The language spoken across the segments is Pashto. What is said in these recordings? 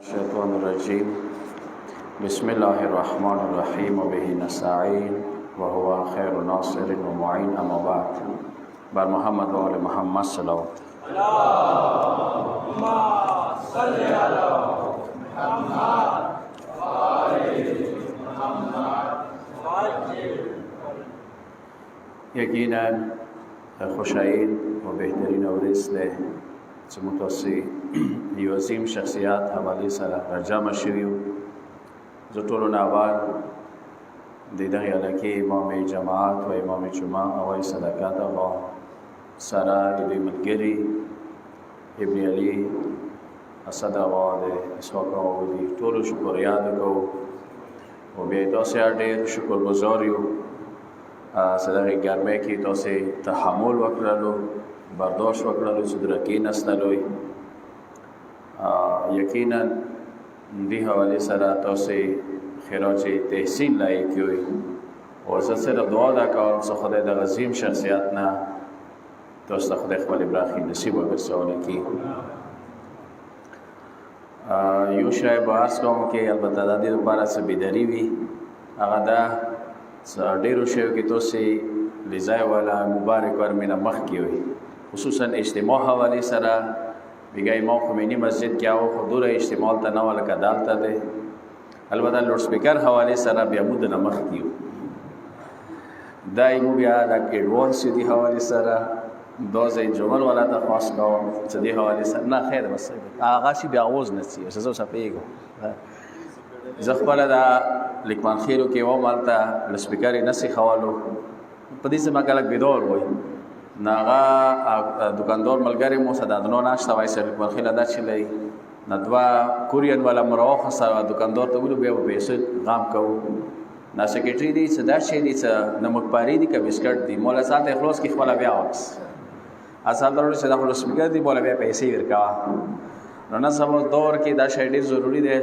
الشيطان الرجيم بسم الله الرحمن الرحيم وبه نستعين وهو خير ناصر ومعين أما بعد بر محمد و آل محمد صلوات اللهم صل على محمد وآل محمد یقینا خوشایند و بهترین ورځ ده چې موږ تاسو یو عظیم شخصیت حواله سره راجمع شوي یو زه ټولو نه اول د دغې علاقې امام جماعت و امام جمعه اول صدقات هغه سره د دوی ملګري ابن علي اسد هغه د اسحاق هغه د ټولو شکریاد کوو او بیا تاسو ډېر شکرګزار یو صدقې ګرمۍ کې تاسو تحمل وکړلو برداشت وکړلو چې در کېناستلوی یقینا دې حوالې سره تاسو خراج تحسین لایق یوئ او زه صرف دعا دا کوم چې خدای د عظیم شخصیت نه تاسو ته خدای خپل براخي نصیب وګرځولي کړي یو شی بحث کوم کې البته د دې لپاره څه بیداری وي هغه دا ډېرو شیو کې تاسو لځای والا مبارک ورمنه مخ کې وي خصوصا اجتماع حواله سره بیګا امام خمینی مسجد کې او حضور اجتماع ته نه ولکه دالته ده البته لوډ سپیکر حواله سره بیا مود نه مخ کیو دایمو بیا د ایڈوانس دی حواله سره دوزه جمل ولا ته خاص کوم چې دی حواله سره نه خیر بس هغه شی بیا اوز نسی زه صفېګو زخبره دا لیکمان خیرو کې و مالته لوډ سپیکر نسی خوالو په دې سم کلک بدور وای ناغا دکاندار ملګری مو صدادنو ناشته وای سره په خله دا چلی ندوا کورین والا مروخ سره دکاندار ته ویلو بیا پیسې غام کو نا سیکریټری دی صدا شي دی نمک پاری دی کا بسکټ دی مولا ساته خلاص کی خپل بیا واپس اصل ضروري صدا خلاص میګر دی مولا بیا پیسې ورکا نو سبا دور کې دا شی ډیر ضروری دی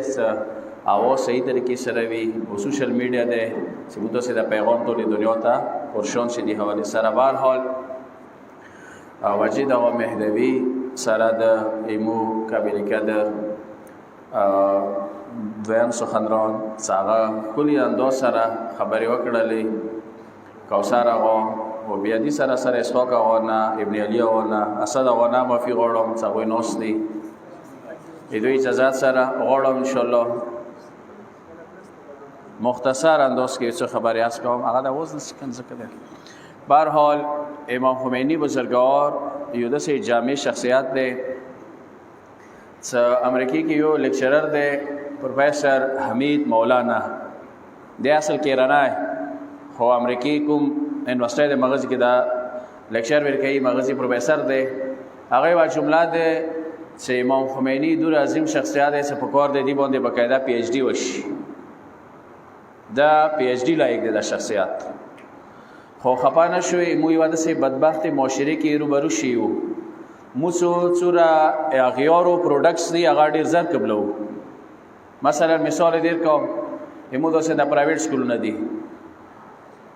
او صحیح طریقې سره وي او سوشل میډیا دی چې موږ ته دا پیغام ټول دنیا ته ورشون شي دی حواله سره بهر حال وجید او مهدوی سره د ایمو قابل قدر دویم سخنران څنګه کلی انداز سره خبرې وکړلې کوثر هغه او بیا دې سره سره اسحاق هغه نه ابن علي هغه نه اسد هغه نه مافي غوړم څنګه نوستي دوی اجازه سره غوړم ان شاء الله مختصر انداز کې څه خبرې اس کوم هغه د وزن څخه ذکر بهر حال امام خمینی بزرگوار یو داسې جامع شخصیت دی چې امریکای کې یو لیکچرر دی پروفیسر حمید مولانا دی اصل کې رانای خو امریکای کوم یونیورسيټي د مغز کې دا لیکچر ورکوي مغزي پروفیسر دی هغه وا جمله ده چې امام خمینی دور عظیم شخصیت دی چې په کار دی باندې باقاعده پی ایچ ډي وشي دا پی ایچ ډي لایق دی د شخصیت خو خپانه شوی مو یو داسې بدبخت معاشره کې روبرو شیو مو څوره اغیارو پروډکټس دی هغه ډیر زر قبلو مثلا مثال دې کوم همو داسې د پرایویټ سکول نه دی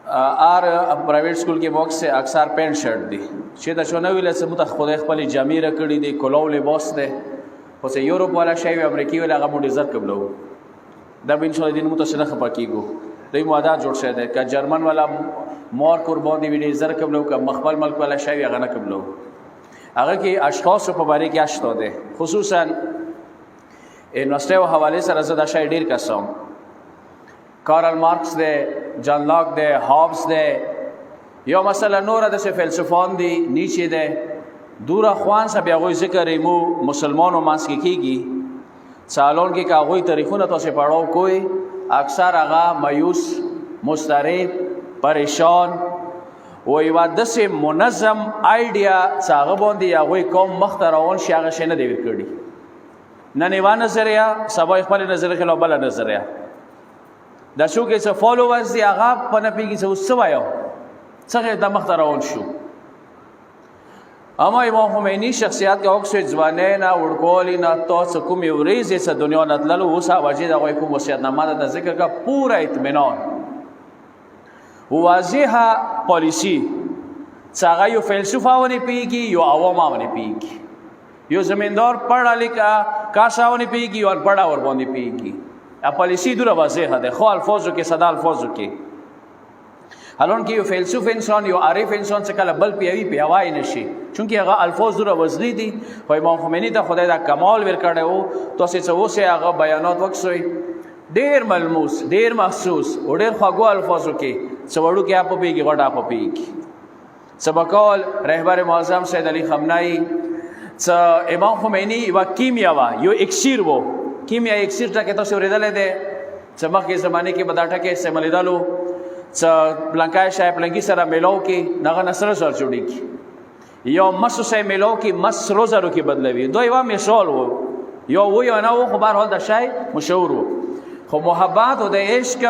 پرایویټ سکول کې موږ سه اکثر پینټ شرټ دی چې دا شونه ویل چې مت خدای خپل جامې رکړې دی کولو لباس دی خو سه یورپ والا شی امریکای والا هغه مو ډیر زر قبلو دا بین شو دین مو تاسو نه خپکیګو دوی معاهده جوړ شه ده ک جرمن والا مور قربان دی ویډی زر قبلو ک مخبل ملک والا شی هغه نه قبلو هغه کې اشخاص په باره کې اشته ده خصوصا یونیورسيټي او حواله سره زدا شی ډیر قسم کارل مارکس ده جان لاک ده هابس ده یو مثلا نور د فلسفان دی نیچه ده دورا خوان سره بیا غوي ذکر مو مسلمانو مانس کې کیږي سالون کې کاغوي تاریخونه تاسو پڑھاو کوئی اکثر هغه مایوس مستریب پریشان و یو داسې منظم آیډیا څنګه باندې هغه کوم مخترون شي هغه شنه دی ورکړي نن یو نظریه سبا خپل نظریه خلاف بل نظریه دا شو کې څه فالوورز دی هغه په نه پیږي څه وسوایو څنګه د مخترون شو اما امام خمینی شخصیت کا اوکسید ځوانه نه ورکولی نه تاسو کوم یو ریزه څه دنیا نتللو اوسه واجب هغه کوم وصیت نامه د ذکر کا پورا اطمینان واضحه پالیسی څنګه یو فلسفه ونی پیږي یو عوامه ونی پیږي یو زمیندار پڑھا لکھا کاسا ونی پیږي او پڑھا ور باندې پیږي پالیسی دوره واضحه ده خو الفاظو کې صدا الفاظو کې حالون کې یو فیلسوف انسان یو عارف انسان څخه کله بل پیوي پیوای نشي چونکه هغه الفاظ دوره وزنی دي خو امام خمینی ته خدای دا کمال ورکړی وو تاسو څه وسه هغه بیانات وکړئ ډیر ملموس ډیر محسوس او ډیر خواږه الفاظو کې څوړو کې اپ پیږي غټ اپ پیږي سبقال رهبر معظم سید علی خامنه‌ای څ امام خمینی و کیمیا وا یو اکسیر وو کیمیا اکسیر ټکه تاسو ورېدل دي چې مخکې زمانه کې بداټه کې استعمالیدلو څ بلانکای شای پلنګي سره ملاو کې نغه نسل سره جوړی کی یو مسو سره ملاو کې مس روزارو کې بدلوي دوی وا مثال وو یو نه وو خبر هول د شای مشهور وو خو محبت او د عشق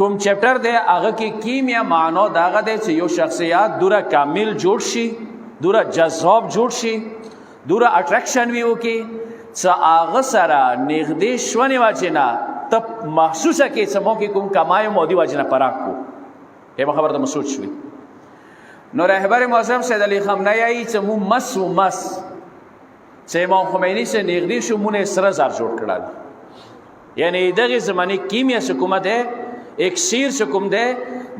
کوم چپټر دی هغه کې کیمیا معنا داغه دی چې یو شخصیت دوره کامل جوړ شي دوره جذاب جوړ شي دوره اټریکشن وی وکي څه هغه سره نږدې شونه واچنه تب محسوسه کې سمو کې کوم کمای مودي واجنه پراک کو به خبر ته مسعود شوي نو رهبر معظم سید علی خامنه‌ای چې مو مس چې امام خمینی سره نږدې شو مونږه سره زار جوړ کړل یعنی دغه زمانه کیمیا حکومت ده اکسیر حکومت ده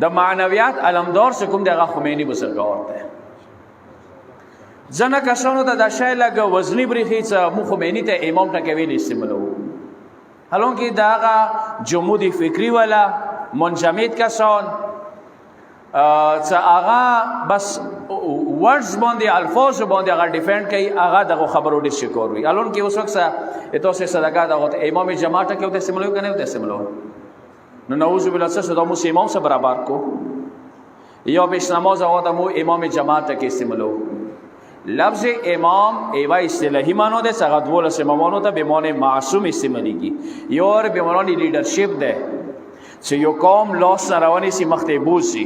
د معنویات علمدار حکومت ده خمینی بزرګور ده ځنه کسانو ته د شای لګ وزنی بریخي چې مو خمینی ته امام ټکه ویل استعمالو حالون کې داغه جمودی فکری والا منجمد کسان څه هغه بس ورډز باندې الفاظ باندې هغه ډیفند کوي هغه دغه خبرو ډیر شکور وي حالون کې اوس وخت اته سه صدقه دغه امام جماعت کې وته استعمالو کنه وته استعمالو نو نعوذ بالله څه د مو امام سره برابر کو یا به نماز هغه د مو امام جماعت کې استعمالو لفظ امام ایوا اصطلاحی معنی ده څنګه دولس امامانو ته به معنی معصوم استعمالیږي یو ور به معنی لیډرشپ ده چې یو قوم لاس رواني سي مختبوز سي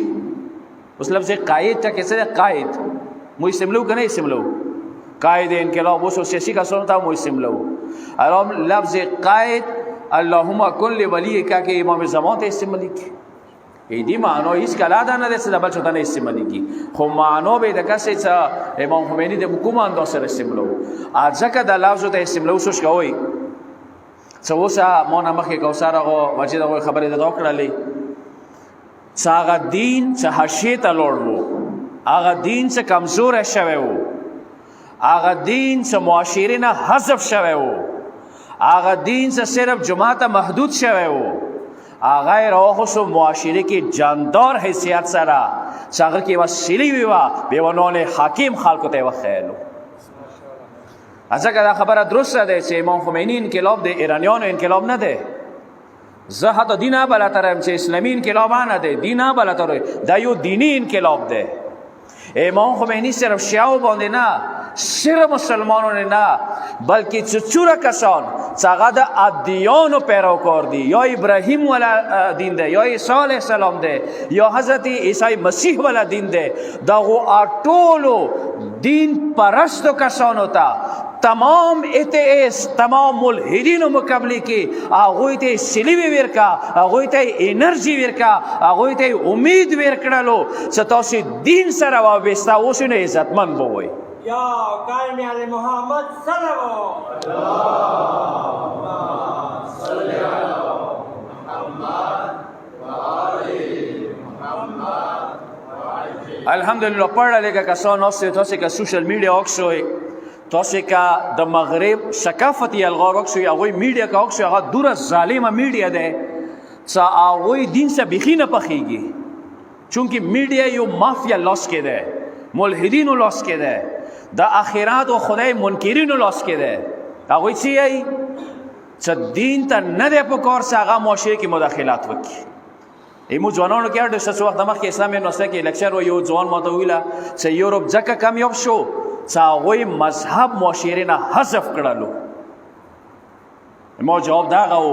اوس لفظ قائد ته کیسه قائد مو استعمالو کنه استعمالو قائد انقلاب اوس سیاسي کسانو ته مو استعمالو الان لفظ قائد اللهم کل ولی کا کې امام زمان ته استعمالیږي ایدی معنی هیڅ کلا ده نه ده بل چوتنه استعمالیږي خو معنی به د کسې چې امام خمینی د حکومت انداز سره استعمالو ځکه د لفظ ته استعمالو شوش کوي څه وسه مونږه مخکې کوثر هغه وجه دغه خبرې د دوکړلې څه هغه دین څه حشیه ته لوړ وو هغه دین څه کمزور شوی وو هغه دین څه معاشرې نه حذف شوی وو هغه دین څه صرف جماعت محدود شوی وو هغه راخصو معاشره کې جاندار حیثیت سره څنګه کې وسیلی ویوا به ونونه حاکم خلکو ته وخیلو ځکه دا خبره درسته ده چې امام خمینی انقلاب د ایرانیانو انقلاب نه ده زه حتی دینه بالاترم چې اسلامي انقلاب نه ده دینه بالاتر دا یو دینی انقلاب ده امام خمینی صرف شیعو باندې نه صرف مسلمانوں نے نہ بلکہ چچورا کسان څنګه د ادیانو پیروکار دي یا ابراهیم والا دین ده یا عیسی علیه السلام ده یا حضرت عیسی مسیح والا دین ده دغه ټولو دین پرستو کسانو ته تمام ایتیست تمام ملحدین مقابله کې هغه ته سلیوی ورکا هغه ته انرژي ورکا هغه ته امید ورکړلو چې تاسو دین سره وابسته اوسئ نه عزتمن بوئ یا قائم علی محمد صلی اللہ صلی علی محمد الحمدلله پڑھا لے کسان اوسه تاسو کا سوشل میډیا اوکسوي تاسو کا د مغرب ثقافتی الغار اوکسوي هغه میډیا کا اوکسوي هغه دوره ظالمه میډیا ده څا هغه دین څخه بخینه پخېږي چونکی میډیا یو مافیا لاس کې ده ملحدین لاس کې ده د اخرات او خدای منکرین لاس کې ده هغه څه ای چې دین ته نه ده په کار څنګه معاشره کې مداخلات وکړي ایمو ځوانانو کې د څه وخت مخکې اسلامي نوسته کې لیکچر و یو ځوان ماته ویله چې یورپ ځکه کامیاب شو چې هغوی مذهب معاشرې نه حذف کړلو ما جواب دغه و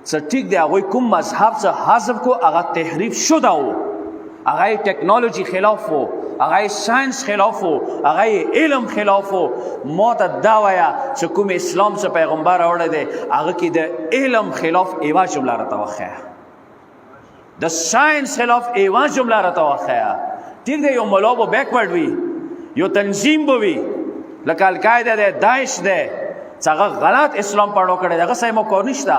چې ټیک دی هغوی کوم مذهب څه حذف کو هغه تحریف شده و هغه ټیکنالوژي خلاف و هغه ساينس خلاف و هغه علم خلاف و ما ته دا وایا چې کوم اسلام څخه پیغمبر راوړی دی هغه کې د علم خلاف ایوا جمله راته وښیه د ساينس خلاف ایوا جمله راته وښیه ټیک دی یو ملا به بیکورډ وي یو تنظیم به وي لکه القاعده ده، داعش ده، څنګه غلط اسلام پڑھو کړي دغه سې مو کو نشتا.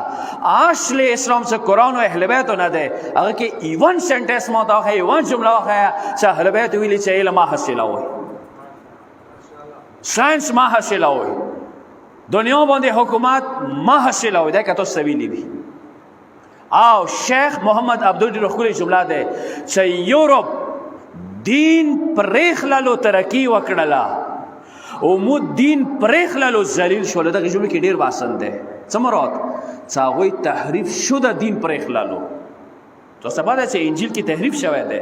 اصل اسلام سے قرآن و اهل بیت نه ده. هغه کې ایون سنټنس مو دا ہے، ایون جمله واخیا چې اهل بیت ویلي چې علم حاصله وي، ساينس ما حاصله وي، دنیا باندې حکومت ما حاصله وي. دا کته سویلی وي. او شیخ محمد عبدالدین خولي جمله ده چې یورپ دین پرېخللو ترقی وکړله او مو دین پرېخللو ذلیل شول. دغه جمله کې ډیر باسن ده. څه مراد؟ چې هغوی تحریف شده دین پرېخللو. تو سبا ده چې انجیل کې تحریف شوی ده.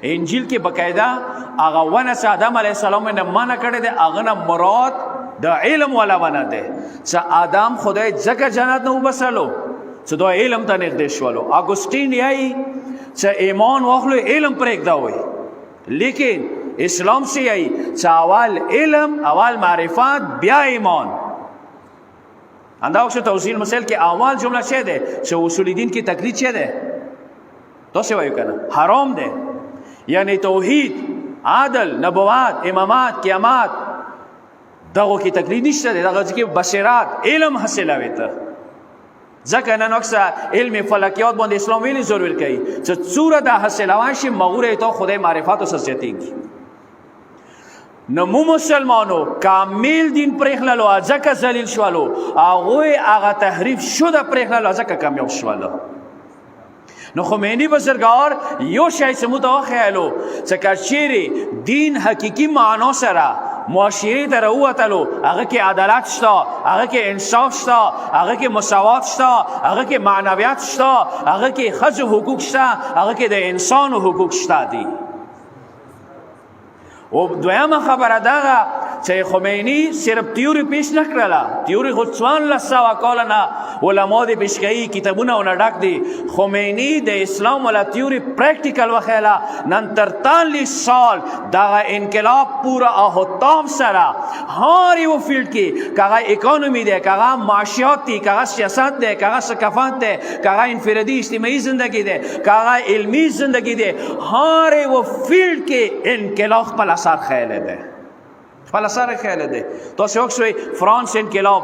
انجیل کې بقاعده هغه ونه چې آدم علیه السلام نه منع کړی ده، هغه نه مراد د علم والا ونه ده چې آدم خدای ځکه جنت نه وبسلو چې دا علم ته نږدې شولو. اګوستین یایي چې ایمان واخلو علم پرېږده وي، لیکن اسلام سے یہی چې اول علم، اول معرفت، بیا ایمان. انداز توضیح مسائل کې اول جمله چه ده چې اصول دین کی تقلید چه ده؟ تو سے وایو کنه حرام ده. یعنی توحید، عدل، نبوات، امامات، قیامات دغه کی تقلید نشته ده. دغه کې بصیرت، علم حاصلوي ته. ځکه نن اکثر علم فلکیات باندې اسلام ویلي زور ور کوي چې څوره د حاصلوان شي مغوره ته خدای معرفت او سچتیږي. نو مو مسلمانو کامل دین پرېخللو ځکه ذلیل شولو، هغوی هغه تحریف شده پرېخللو ځکه کامیاب شولو. نو خمینی بزرگوار یو شای سموت آقا خیالو چکر چیری دین حقیقی معنا سره معاشره در اوتلو، هغه کې عدالت شتا، هغه کې انصاف شتا، هغه کې مساوات شتا، هغه کې معنویت شتا، هغه کې ښځو حقوق شتا، هغه کې د انسانو حقوق شتا دي. او دویمه خبره دغه چې خمینی صرف تیوری پیش نه کړله، تیوری خو 1400 کاله نه علما دې پیش کوي، کتابونه ونه ډک دي. خمینی د اسلام ولا تیوری پریکټیکل وخیله. نن تر 43 سال دغه انقلاب پورا اهتمام سره هر یو فیلډ کې، کاغه اکانومی دی، کاغه معاشیات دی، کاغه سیاست دی، کاغه ثقافت دی، کاغه انفرادي اجتماعي زندگی دی، کاغه علمی زندگی دی، هر یو فیلډ کې انقلاب خپل اثر خیله دی، خپل اثر خیله دی. تاسو وښوي فرانس انقلاب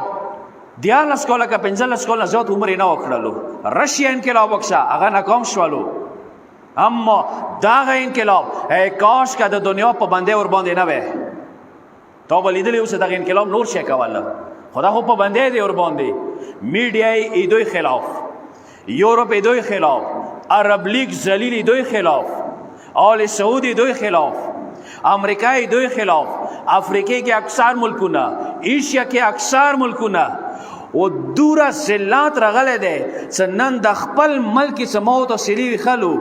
14 کاله کا 15 کاله زیات عمر نه وکړلو. رشیا انقلاب وکړه، هغه ناکام شولو. اما دغه انقلاب کاش که د دنیا په باندې ور باندې نه وای. تا به لیدلی اوس دغه انقلاب نور شي کوله، خدا خو په باندې دی ور باندې. میډیا ای دوی خلاف، یورپ ای دوی خلاف، عرب لیگ ذلیل ای دوی خلاف، آل سعودی دوی خلاف، امریکا ای دوی خلاف، افریقه کې اکثر ملکونه، ایشیا کې اکثر ملکونه او دوره ذلات رغله ده چې نن د خپل ملک سموت او سلی خلو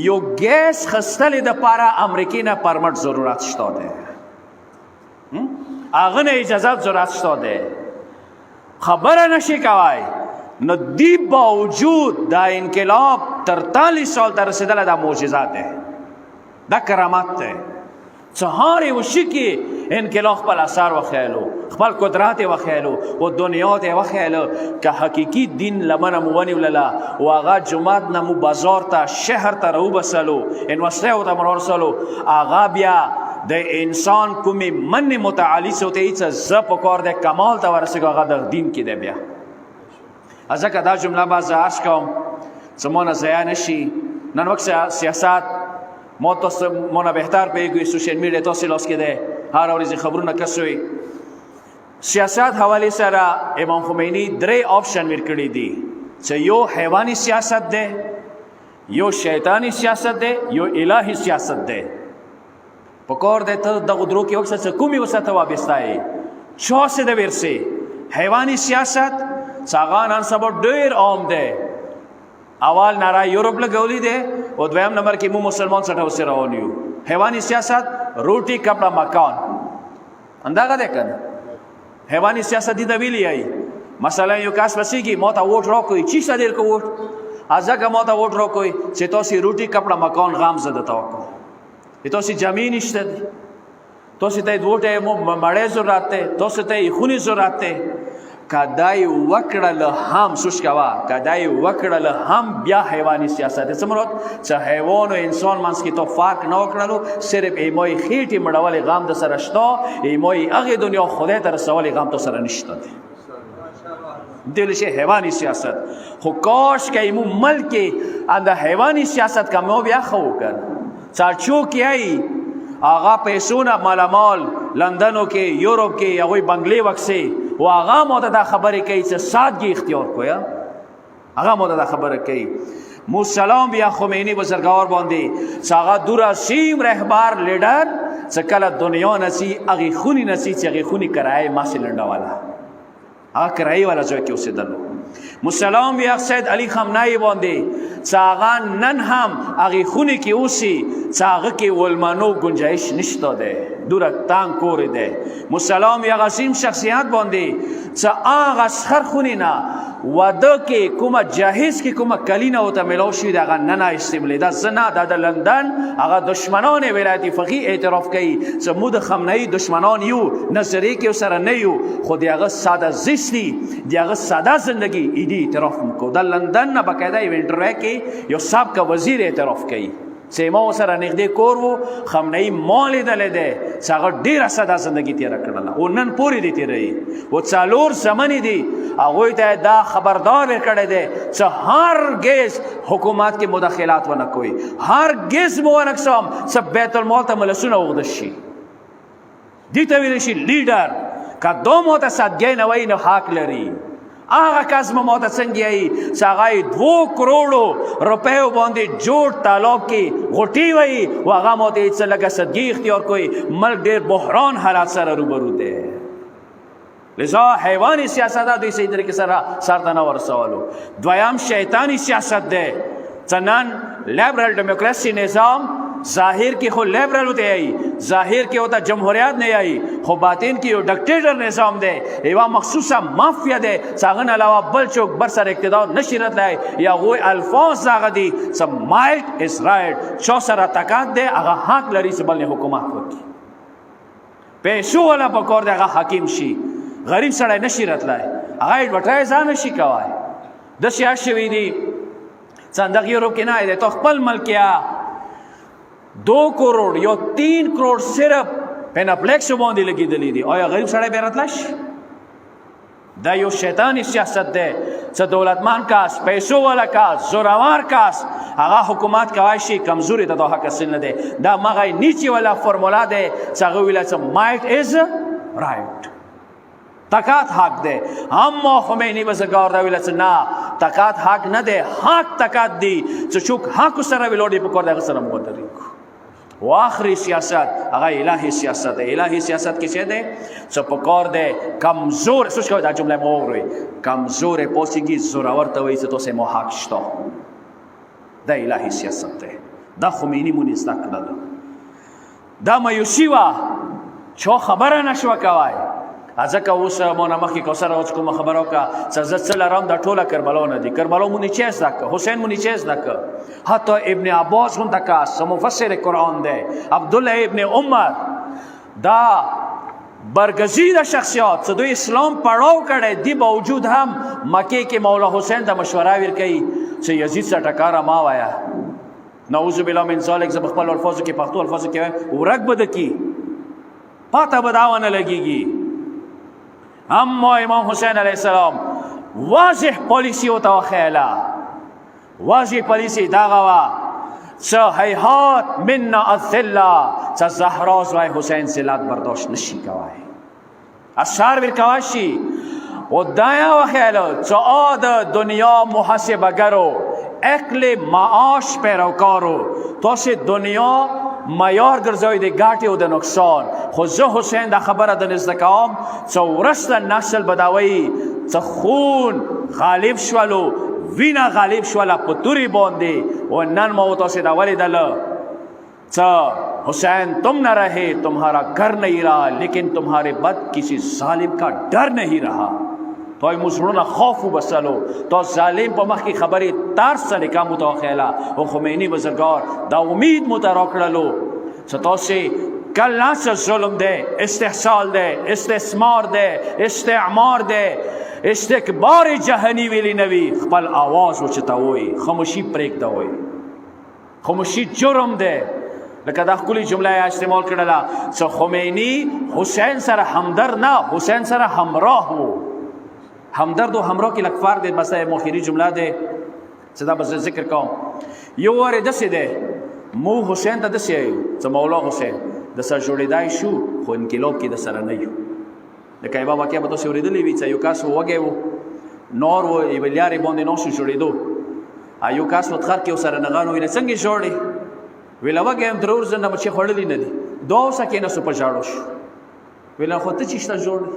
یو ګیس خستل د پاره امریکای نه پرمټ ضرورت شته ده، هغه نه اجازه ضرورت شته ده. خبره نشي کوي. نو دی باوجود دا انقلاب تر 43 سال تر رسیدل دا معجزات ده، دا کرامات ده. سهاري وشکی انقلاب خپل اثر وخیلو، خپل قدرت وخیلو و دنیا ته وخیلو که حقیقی دین لمن موانی وللا و آغا جماعت نمو بازار تا شهر تا رو بسلو انوسته و تا مرارسلو آغا بیا د انسان کومی من متعالی سوته ایچ زب و کار ده کمال تا ورسه که آغا در دین کی ده بیا. از اکا دا جمله باز عرض کم زمان زیا نشی. نن وقت سیاست ما تاسو مونږ بهتر پیږو سوشل میډیا تاسو لاس کې ده، هر ورځ خبرونه کسوي. سیاست حواله سره امام خمینی درې آپشن ورکړي دي چې یو حیواني سیاست ده، یو شیطانی سیاست ده، یو الهی سیاست ده. پکور ده ته د غدرو کې وخت څخه کومي وسته وابستای چا سه د ورسه حیواني سیاست څنګه نن سبا ډیر عام ده. اول نارا یورپ لګولې ده او دویم نمبر کې مو مسلمان سره وسه راونیو. حیواني سیاست روټي کپڑا مکان اندازه ده کنه. حیواني سیاست دي د ویلې ای مثلا یو کس وسیږي مو ته ووټ راکوي چی څه دیر کو ووټ ازګه مو ته ووټ راکوي چې تاسو روټي کپڑا مکان غام زده تاکو تاسو زمين نشته تاسو ته ووټه مو مړې ضرورت ته تاسو ته خوني ضرورت ته کدای وکړل هم سوچ کوا کدای وکړل هم بیا حیواني سیاست سمرات چې حیوان او انسان منځ کې تو فرق نه وکړلو صرف ایمای خېټې مړول غام د سره شته ایمای هغه دنیا خدای ته رسول غام تو سره نشته دلش حیوانی سیاست خو کاش که ایمو ملک اند حیوانی سیاست کا مو بیا خو کر چارچو کیای آغا پیسونا مالامال لندنو کې یورپ کې هغه بنگلې وکسي و آغا مو ته خبرې کوي چې سادگی اختیار کویا هغه مو ته خبره کوي مو سلام بیا خمینی بزرگوار باندې هغه دورا سیم رهبر لیډر چې کله دنیا نسی هغه خونی نسی چې هغه خونی کرای ما سیلنډا والا هغه کرای والا ځای کې اوسېدلو مسلمان بیا سید علی خامنه‌ای باندې څاغه نن هم هغه خونی کې اوسي څاغه کې ولمنو گنجائش نشته ده دور تان کور ده مسلمان یا غسیم شخصیت باندې څا هغه سخر خونی نه واده کې کومه جهیز کې کومه کلینه او ته ملو شي دغه نه نه استعمال ده زنه د لندن هغه دشمنان ولایت فقیه اعتراف کوي چې مو د خامنه‌ای دشمنان یو نظری کې سره نه یو خو دغه ساده زیستی دغه ساده زندگی ایدی اعتراف کو د لندن نه بقاعده یو انټرویو کې یو سابقه وزیر اعتراف کوي سیما سره نږدې کور وو خامنه‌ای مال دلې ده څنګه ډیره ساده زندگی تیر کړله او نن پوری دي تیرې او څالور زمانی دي هغه ته دا خبردار کړی دی چې هرگز حکومت کې مداخلات ونه کوي هرگز مو ونه کوم چې بیت المال ته ملسونه وغد شي دي ته ویل شي لیډر که دو مو ته صدقه نه وای نه حق لري هغه کس مو ته څنګه یې چې هغه 2 کروڑ روپیو باندې جوړ تالاب کې غټي وای او هغه مو ته څه لګه صدقه اختیار کوي ملک ډیر بحران حالات سره روبرو دی لذا حیوانی سیاست دوی صحیح طریقې سره سرته نه ورسولو دویم شیطانی سیاست ده څنن لیبرل ډیموکراسي نظام ظاهر کې خو لیبرل ہوتے آئی ظاهر کې ہوتا جمهوریت نه آئی خو باطن کې یو ډکټیټر نظام ده یو مخصوصه مافیا ده څنګه علاوه بل څوک بر سر اقتدار نشیرت لای یا غوی الفاظ هغه دي سم مایټ از رائټ چا سره طاقت ده هغه حق لري چې بل حکومت وکړي پیسو ولا پکور ده هغه حاکم شي غریب سړی نشیرت لای هغه وټای ځان شي کوي د سیاسي دي څنګه یورپ کې نه ده تو خپل ملکیا 2 کروڑ یا 3 کروڑ صرف پیناپلیکس باندې لګیدلې دي آیا غریب سړی بیرتلش دا یو شیطانی سیاست ده چې دولتمن کاس پیسو والا کاس زوراور کاس هغه حکومت کوي شي کمزوري ته د حق اصل نه ده دا مغای نیچی والا فرمولا ده چې هغه ویل چې مایټ از رائټ طاقت حق ده اما خمینی بزرگوار دا ویل چې نه طاقت حق نه ده حق طاقت دی چې چوک حق سره ویلوډي پکور دغه سره مقدري و آخری سیاست هغه الهی سیاست ده الهی سیاست کې څه ده چې پکور ده کمزور سوچ کوي دا جمله مو وروي کمزور پوسیږي زوراور ته وایي چې تاسو مو حق شته دا الهی سیاست ده دا خمینی مونږ زده کړل دا مایوسی وا چا خبره نشو کوي ځکه اوس مونږ مخکې کوثر اوس کوم خبرو کا سزا سلام د ټوله کربلا نه دي کربلا مونږ چیز دک حسین مونږ چیز دک حتی ابن عباس هم دک مفسر قرآن ده عبد الله ابن عمر دا برگزیده شخصیات چې دوی اسلام پړاو کړي دی باوجود هم مکه کې مولا حسین د مشوره ورکړي چې یزید سره ټکار ما وایا نعوذ بالله من ذلک زب خپل الفاظ کې پښتو الفاظ کې ورګ بد کی پاته بداونه لګيږي اما امام حسین علیه السلام واضح پالیسی و توخیلا واضح پالیسی داغوا چه حیحات مننا الذلا چه زهراز وای حسین زلات برداشت نشی کوای اشار برکواشی و دایا و خیلو چه آد دنیا محاسبه گرو اقل معاش پیروکارو تاسی دنیا معیار ګرځوي د ګاټي او د نقصان خو زه حسین دا خبره د نزدکام چې ورسته نسل بداوي چې خون غالب شولو وینا غالب شولا په توري باندې او نن مو تاسو دا ولیدل چې حسین تم نہ رہے تمہارا گھر نہیں رہا لیکن تمہارے بد کسی ظالم کا ڈر نہیں رہا تو مسلمانوں خوف وبسلو تو ظالم په مخ کې خبرې تار سره کا متوخیلا او خمینی بزرگار دا امید متراکړلو چې تاسو کله ظلم ده استحصال ده استثمار ده استعمار ده استکبار جهنی ویلی نوی خپل آواز اوچتوي خاموشي پرېږدوئ خاموشي جرم دی لکه دا ښکلې جمله یې استعمال کړله چې خمیني حسین سره همدرد نه حسین سره همراه و همدرد و همراه کې لږ فرق دی بس دا مؤخري جمله دی چې دا به زه ذکر کوم یو وارې داسې دی مو حسین ته داسې وایو چې مولا حسین د سره جوړېدای شو خو انقلاب کې د سره نه یو لکه یوه واقعه به تاسې اورېدلې وي چې یو کس وږی و نور و یوې لارې باندې ناست و جوړېدو یو کس و تخر کې ورسره نغان ویله څنګه ژاړې ویله وږی یم درې ورځې نه بچې خوړلي نه دي 2 اوسه کېناستو په ژاړو شو ویله خو ته چې شته ژاړې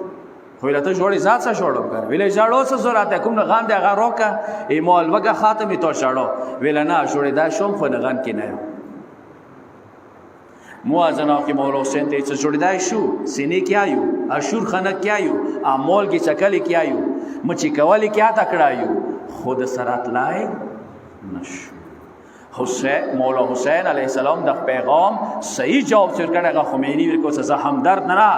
خو ویله ته ژاړې ځان څه ژاړم کنه ویله ژاړو څه ضرورت دی کوم نغان دی هغه راکړه ای مال وږه خاتمې تو ژاړو ویله نه ژاړېدای شوم خو نغان کې نه یم مو از جناب که مولا حسین ته چې جوړېدای شو سینې کې آیو اشور خانه کې آیو اعمال کې چکلې کې آیو مچې کولې کې آتا کړایو خود سرات لای نشو حسین مولا حسین علیه السلام د پیغام صحیح جواب ورکړ هغه خمینی ورکو چې زه همدرد نه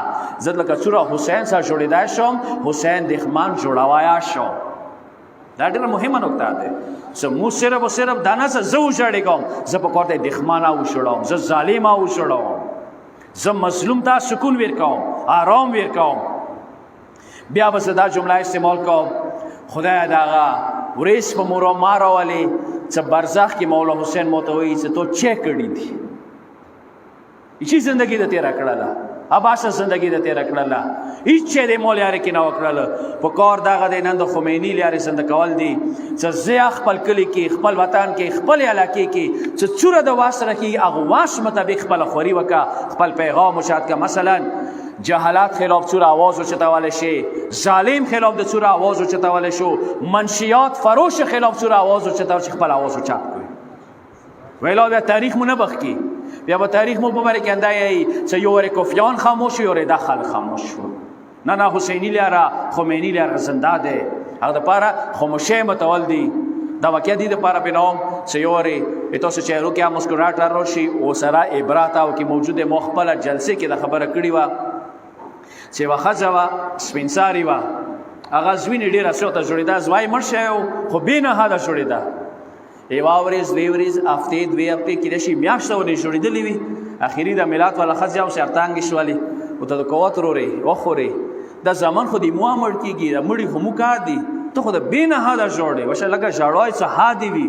زه لکه څوره حسین سره جوړېدای شم حسین دښمن جوړوایا شو دا ډېره مهمه نکته ده چې مو صرف او صرف دا نه چې زه وژاړې کوم زه په کار ته دښمنه وشړم زه ظالمه وشړم زه مظلوم ته سکون ورکوم آرام ورکوم بیا به زه دا جمله استعمال کوم خدای د هغه ورځ په مو ما راولې چې برزخ کې مولا حسین ماته وایي چې تو چه کړي دي هیڅ زندگی د تیره کړله اباسه زندگی د تیره کړله هیڅ چې د مول یاره کې نه وکړله په کار دغه د نن د خمینی لارې زنده کول دي چې زه خپل کلی کې خپل وطن کې خپل علاقې کې چې څوره د واسره کې هغه واش مطابق خپل خوري وکا خپل پیغام مشاهد کا مثلا جهالات خلاف څوره आवाज اوچتواله شي ظالم خلاف د څوره आवाज اوچتواله شو منشیات فروش خلاف څوره आवाज اوچتواله خپل आवाज اوچت کوي ویلا بیا تاریخ مو نه بخکی بیا به تاریخ مو په باره کې اندای چې یو ور کوفیان خاموش یو ور داخل خاموش شو نه حسینی لاره خمینی لاره زنده ده هغه د پاره خاموشه متول دي دا واقعیا دي د پاره بنوم چې یو ور تاسو چې ورو کې مسکرات راشي او سره عبرت او کې موجوده مخبل جلسه کې د خبره کړی و چې واخځه وا سپینساری وا هغه ځوینې ډیره سوته جوړیدا ځوای مرشه خو بینه هدا جوړیدا یو ورځ دوی ورځ هفته دوی هفته کې رشي میاشتونه جوړېدلې وي اخیری د ملات ولا خځه او سرتانګ شولې او ته د قوت وروړي واخوري د زمان خو دې مو امر کیږي د مړي خو مو کار دي ته خو د بینه هدا جوړې وشه لګه جړای څه هادي وي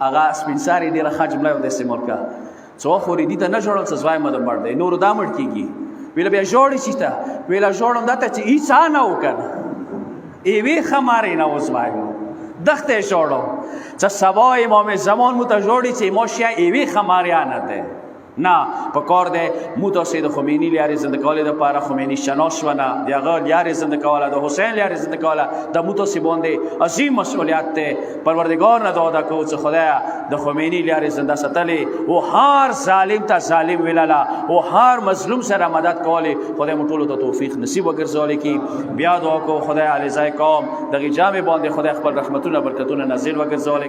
هغه سپینساری ډیره خجم لا د استعمال کا څو خوري دي ته نه جوړل څه ځوای مده مړ دی نور د امر کیږي ویل بیا جوړی شي ته ویل جوړم دته چې هیڅ نه وکړه ایوي خمارې نه وځوای دخته جوړو چې سبا امام زمان مو ته جوړی چې موشیا ایوي خماریانه ده نه په کار ده مو ته سید خمینی لري زنده کول د پاره خمینی شناس ونه دغه لري زنده کول د حسین لري زنده کول د مو ته سی باندې عظیم مسئولیت ته پروردگار نه دادا کو چې خدایا د خمینی لري زنده ستلې او هر ظالم ته ظالم ویلاله او هر مظلوم سره مدد کوله خدای مو ټول ته توفیق نصیب وګرځولې کی بیا دعا کو خدای علی ځای قوم دغه جامع باندې خدای خپل رحمتونه برکتونه نازل وګرځولې